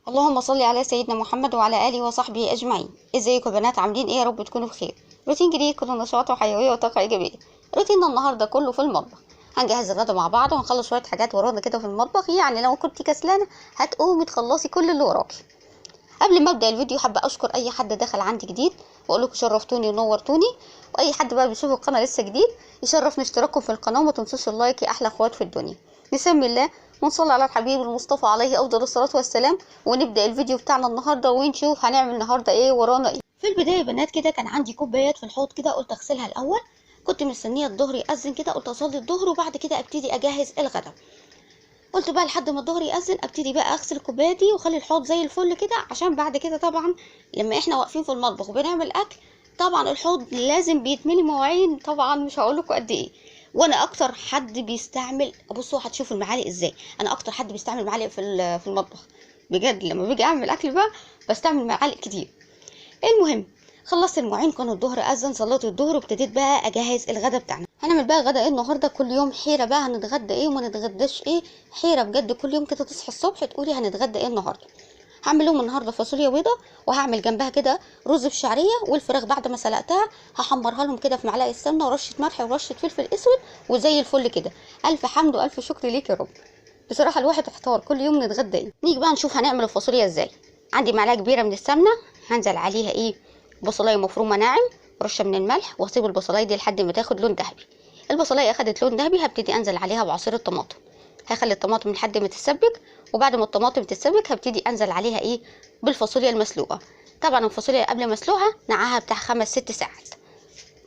اللهم صل على سيدنا محمد وعلى اله وصحبه اجمعين. ازيكم يا بنات؟ عاملين ايه؟ يا رب تكونوا بخير. روتين جديد كله نشاط وحيويه وطاقه ايجابيه. روتيننا النهارده كله في المطبخ. هنجهز الغدا مع بعض وهنخلص شويه حاجات ورانا كده في المطبخ، يعني لو كنت كسلانه هتقومي تخلصي كل اللي وراكي. قبل ما ابدا الفيديو حابه اشكر اي حد دخل عندي جديد واقول لكم شرفتوني ونورتوني، واي حد بقى بيشوف القناه لسه جديد يشرفني اشتراككم في القناه وما تنسوش اللايك يا احلى اخوات في الدنيا. نسمي الله ونصلي على الحبيب المصطفى عليه افضل الصلاه والسلام، ونبدا الفيديو بتاعنا النهارده ونشوف هنعمل النهارده ايه ورانا ايه. في البدايه يا بنات كده كان عندي كوبايات في الحوض كده، قلت اغسلها الاول. كنت مستنيه الظهر يأذن كده، قلت اصلي الظهر وبعد كده ابتدي اجهز الغدا. قلت بقى لحد ما الظهر يأذن ابتدي بقى اغسل الكوبايه دي واخلي الحوض زي الفل كده، عشان بعد كده طبعا لما احنا واقفين في المطبخ وبنعمل اكل طبعا الحوض لازم بيتملي مواعين، طبعا مش هقول لكم قد ايه. وانا اكتر حد بيستعمل، بصوا هتشوفوا المعالق ازاي، انا اكتر حد بيستعمل معالق في المطبخ بجد. لما باجي اعمل اكل بقى بستعمل معالق كتير. المهم خلصت المواعين، كان الظهر اذن، صليت الظهر وابتديت بقى اجهز الغدا بتاعنا. هنعمل بقى غدا ايه النهارده؟ كل يوم حيره بقى، هنتغدى ايه وما نتغداش ايه. حيره بجد، كل يوم كده تصحي الصبح تقولي هنتغدى ايه النهارده. هعمل لهم النهارده فاصوليا بيضه، وهعمل جنبها كده رز بشعريه، والفراخ بعد ما سلقتها هحمرها لهم كده في معلقه سمنه ورشه ملح ورشه فلفل اسود، وزي الفل كده. الف حمد والف شكر ليك يا رب. بصراحه الواحد احتار كل يوم نتغدى ايه. نيجي بقى نشوف هنعمل الفاصوليا ازاي. عندي معلقه كبيره من السمنه، هنزل عليها ايه، بصلايه مفرومه ناعم، رشه من الملح، واسيب البصلايه دي لحد ما تاخد لون ذهبي. البصلايه اخدت لون ذهبي هبتدي انزل عليها بعصير الطماطم. هخلي الطماطم لحد ما تتسبك، وبعد ما الطماطم تتسبك هبتدي انزل عليها ايه، بالفاصوليا المسلوقه. طبعا الفاصوليا قبل ما اسلقها نقعها بتاع 5 6 ساعات.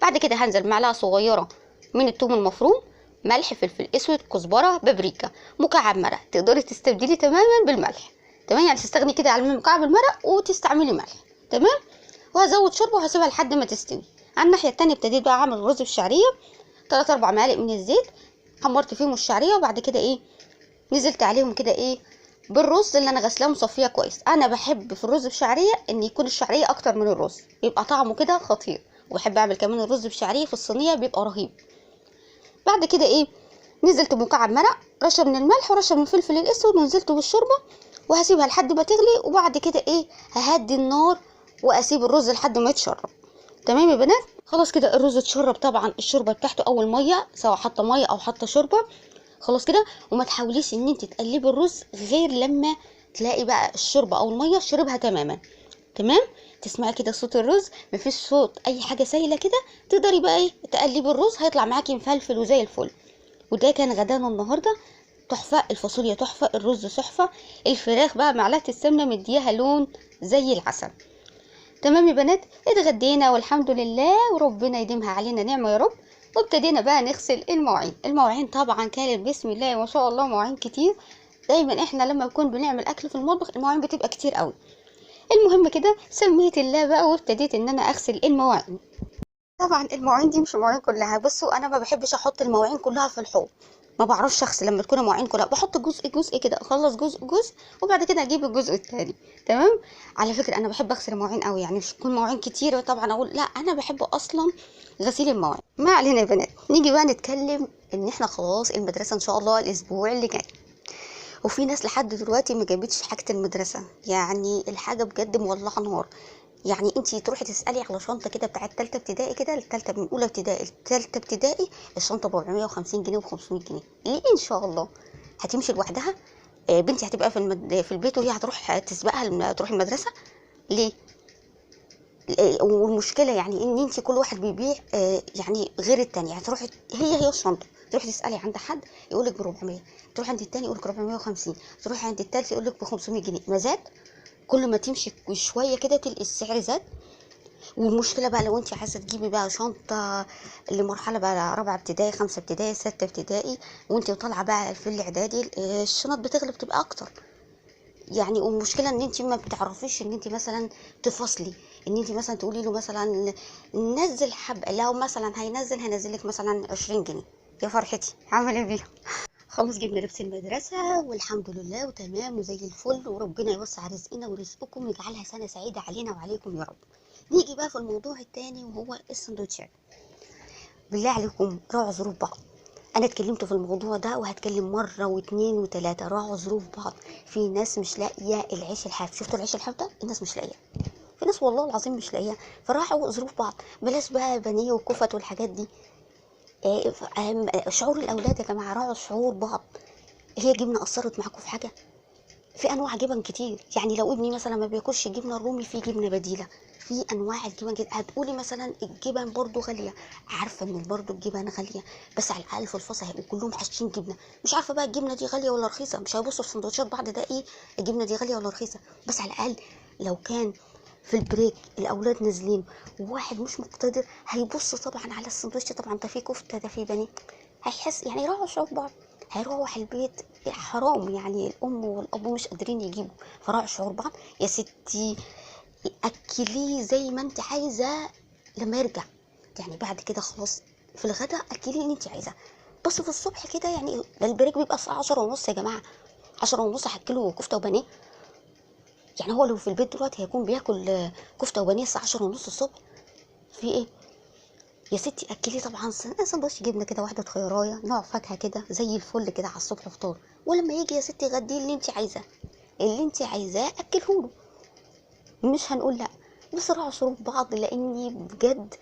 بعد كده هنزل معلقه صغيره من الثوم المفروم، ملح، فلفل اسود، كزبره، بابريكا، مكعب مرق. تقدري تستبدلي تماما بالملح، تمام؟ يعني تستغني كده عن مكعب المرق وتستعملي ملح، تمام. وهزود شوربه وهسيبها لحد ما تستوي. على الناحيه التانية ابتديت بقى اعمل رز بالشعريه، 3 4 معالق من الزيت، حمرت فيهم الشعريه، وبعد كده ايه، نزلت عليهم كده ايه، بالرز اللي انا غسلاه مصفيه كويس. انا بحب في الرز بشعريه ان يكون الشعريه اكتر من الرز، يبقى طعمه كده خطير. وبحب اعمل كمان الرز بشعريه في الصينيه بيبقى رهيب. بعد كده ايه، نزلت بمكعب مرق، رشه من الملح ورشه من الفلفل الاسود، ونزلت بالشوربه وهسيبها لحد ما تغلي. وبعد كده ايه، ههدي النار واسيب الرز لحد ما يتشرب. تمام يا بنات؟ خلاص كده الرز اتشرب، طبعا الشوربه بتاعته اول ميه، سواء حاطه ميه او حاطه شوربه. خلاص كده، وما تحاوليش ان انت تقلبي الرز غير لما تلاقي بقى الشوربه او الميه شربها تماما. تمام؟ تسمعي كده صوت الرز، مفيش صوت اي حاجه سايله كده، تقدري بقى ايه، تقلبي الرز هيطلع معاكي مفلفل وزي الفل. وده كان غدانا النهارده. تحفه الفاصوليا، تحفه الرز، تحفه الفراخ بقى معلقه السمنه مديها لون زي العسل. تمام يا بنات؟ اتغدينا والحمد لله، وربنا يديمها علينا نعمه يا رب. وابتدينا بقى نغسل المواعين. المواعين طبعا كانت بسم الله ما شاء الله مواعين كتير. دايما احنا لما نكون بنعمل اكل في المطبخ المواعين بتبقى كتير قوي. المهم كده سميت الله بقى وابتديت ان انا اغسل المواعين. طبعا المواعين دي مش المواعين كلها، بصوا انا ما بحبش احط المواعين كلها في الحوض. ما بعرفش اغسل لما تكون المواعين كلها، بحط جزء جزء كده، اخلص جزء جزء وبعد كده اجيب الجزء التاني. تمام. على فكره انا بحب اغسل المواعين قوي، يعني مش تكون مواعين كتير طبعا اقول لا، انا بحب اصلا غسيل المواعين. ما علينا يا بنات، نيجي بقى نتكلم ان احنا خلاص المدرسه ان شاء الله الاسبوع اللي جاي. وفي ناس لحد دلوقتي ما جابتش حاجه المدرسه، يعني الحاجه بجد مولعه نار. يعني انتي تروحي تسالي على شنطه كده بتاعت تالتة ابتدائي كده، التالتة من اولى ابتدائي لتالتة ابتدائي، الشنطه ب 450 جنيه و500 جنيه. ليه ان شاء الله هتمشي لوحدها؟ بنتي هتبقى في البيت وهي هتروح تسبقها تروح المدرسه؟ ليه؟ والمشكله يعني ان انت كل واحد بيبيع يعني غير التاني. يعني تروحي هي الشنطه، تروحي تسالي عند حد يقول لك ب 400، تروحي عند التاني يقول لك 450، تروحي عند التالت يقول لك ب 500 جنيه. ما زاد؟ كل ما تمشي شويه كده تلقي السعر زاد. والمشكله بقى لو انت عايزه تجيبي بقى شنطه لمرحله بقى رابعه ابتدائي، خمسه ابتدائي، سته ابتدائي، وانت طالعه بقى في الاعدادي، الشنط بتغلب تبقى اكتر. يعني والمشكله ان انت ما بتعرفيش ان انت مثلا تفصلي، ان انت مثلا تقولي له مثلا نزل حب، لو مثلا هينزل لك مثلا 20 جنيه. يا فرحتي عامل ايه بيها. خلاص جبنا لبس المدرسة والحمد لله وتمام وزي الفل، وربنا يوسع رزقنا ورزقكم ويجعلها سنة سعيدة علينا وعليكم يا رب. نيجي بقى في الموضوع التاني وهو السندوتشات. بالله عليكم راعوا ظروف بعض. انا اتكلمت في الموضوع ده وهتكلم مره واتنين وتلاته. راعوا ظروف بعض. في ناس مش لاقيه العيش الحاف. شفتوا العيش الحاف ده؟ الناس مش لاقيه. في ناس والله العظيم مش لاقيه. فراعوا ظروف بعض. بلاش بقى بانيه وكفت والحاجات دي. شعور الاولاد يا جماعه، راعوا شعور بعض. هي جبنه اثرت معاكم في حاجه؟ في انواع جبن كتير. يعني لو ابني مثلا ما بياكلش جبنه الرومي، في جبنه بديله. في انواع الجبن كده. هتقولي مثلا الجبن برضو غاليه. عارفه ان برضو الجبن غاليه، بس على الاقل في الفصل هيبقوا كلهم حاشين جبنه. مش عارفه بقى الجبنه دي غاليه ولا رخيصه، مش هيبصوا في سندوتشات بعض ده ايه الجبنه دي غاليه ولا رخيصه. بس على الاقل لو كان في البريك الاولاد نازلين وواحد مش مقتدر، هيبص طبعا على السندوتش، طبعا ده فيه كفته ده فيه بانيه. هيحس يعني يراعوا شعور بعض. هيروح البيت حرام، يعني الام والاب مش قادرين يجيبوا. فراعوا شعور بعض. يا ستي اكليه زي ما انت عايزه لما يرجع. يعني بعد كده خلاص في الغداء اكليه اللي انت عايزاه. بس في الصبح كده يعني ده البريك بيبقى الساعه 10:30 يا جماعه. 10:30 هاكله كفته وبانيه؟ يعني هو لو في البيت دلوقتي هيكون بياكل كفته وبانيه الساعه 10:30 الصبح؟ في ايه؟ يا ستي اكلي طبعا سندوتش جبنه كده، واحده خيرايه، نوع فاكهه كده زي الفل كده على الصبح فطار. ولما يجي يا ستي غديه اللي انت عايزاه. اللي انت عايزاه اكلهوله. مش هنقول لا. بس راعوا ظروف بعض، لاني بجد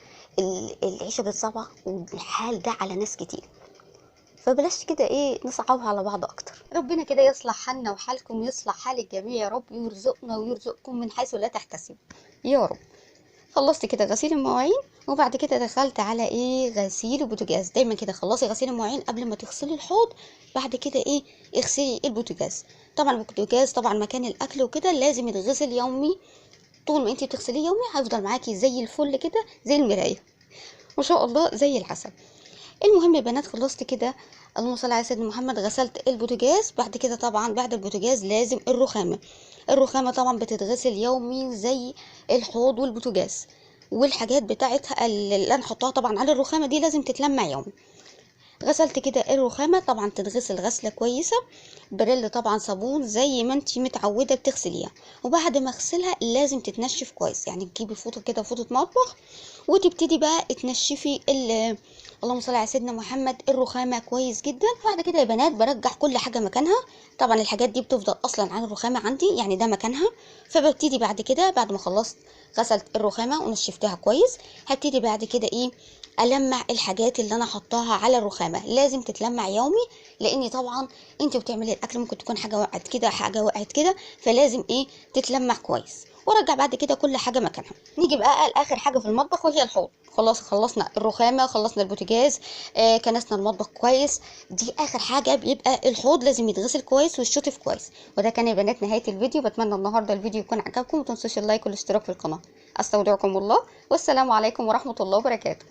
العيشه بقت صعبه والحال ده على ناس كتير. فبلاش كده ايه نصعبها على بعض اكتر. ربنا كده يصلح حالنا وحالكم، يصلح حال الجميع يا رب، ويرزقنا ويرزقكم من حيث لا تحتسب يا رب. خلصت كده غسيل المواعين، وبعد كده دخلت على ايه غسيل البوتاجاز. دايما كده خلصي غسيل المواعين قبل ما تغسلي الحوض. بعد كده ايه اغسلي البوتاجاز. طبعا البوتاجاز طبعا مكان الاكل وكده لازم يتغسل يومي. طول ما انتي بتغسليه يومي هيفضل معاكي زي الفل كده، زي المرايه ما شاء الله، زي العسل. المهم يا بنات خلصت كده. اللهم صل على سيدنا محمد. غسلت البوتاجاز. بعد كده طبعا بعد البوتاجاز لازم الرخامه. الرخامه طبعا بتتغسل يومي زي الحوض والبوتاجاز. والحاجات بتاعتها اللي انا حطها طبعا على الرخامه دي لازم تتلمع يومي. غسلت كده الرخامه، طبعا تتغسل غسله كويسه. بريل طبعا صابون زي ما انتي متعوده بتغسليها. وبعد ما اغسلها لازم تتنشف كويس. يعني تجيبي فوطه كده، فوطه مطبخ، وتبتدي بقى تنشفي اللهم صل على سيدنا محمد الرخامه كويس جدا. بعد كده يا بنات برجع كل حاجه مكانها. طبعا الحاجات دي بتفضل اصلا على الرخامه عندي، يعني ده مكانها. فببتدي بعد كده بعد ما خلصت غسلت الرخامه ونشفتها كويس، هبتدي بعد كده ايه المع الحاجات اللي انا حطاها على الرخامه. لازم تتلمع يومي، لاني طبعا انت بتعملي الاكل ممكن تكون حاجه وقعت كده حاجه وقعت كده، فلازم ايه تتلمع كويس. وارجع بعد كده كل حاجه مكانها. نيجي بقى لاخر حاجه في المطبخ وهي الحوض. خلاص خلصنا الرخامه، خلصنا البوتاجاز، كنسنا المطبخ كويس. دي اخر حاجه بيبقى الحوض لازم يتغسل كويس ويتشطف كويس. وده كان يا بنات نهايه الفيديو. بتمنى النهارده الفيديو يكون عجبكم. ما تنسوش اللايك والاشتراك في القناه. استودعكم الله، والسلام عليكم ورحمه الله وبركاته.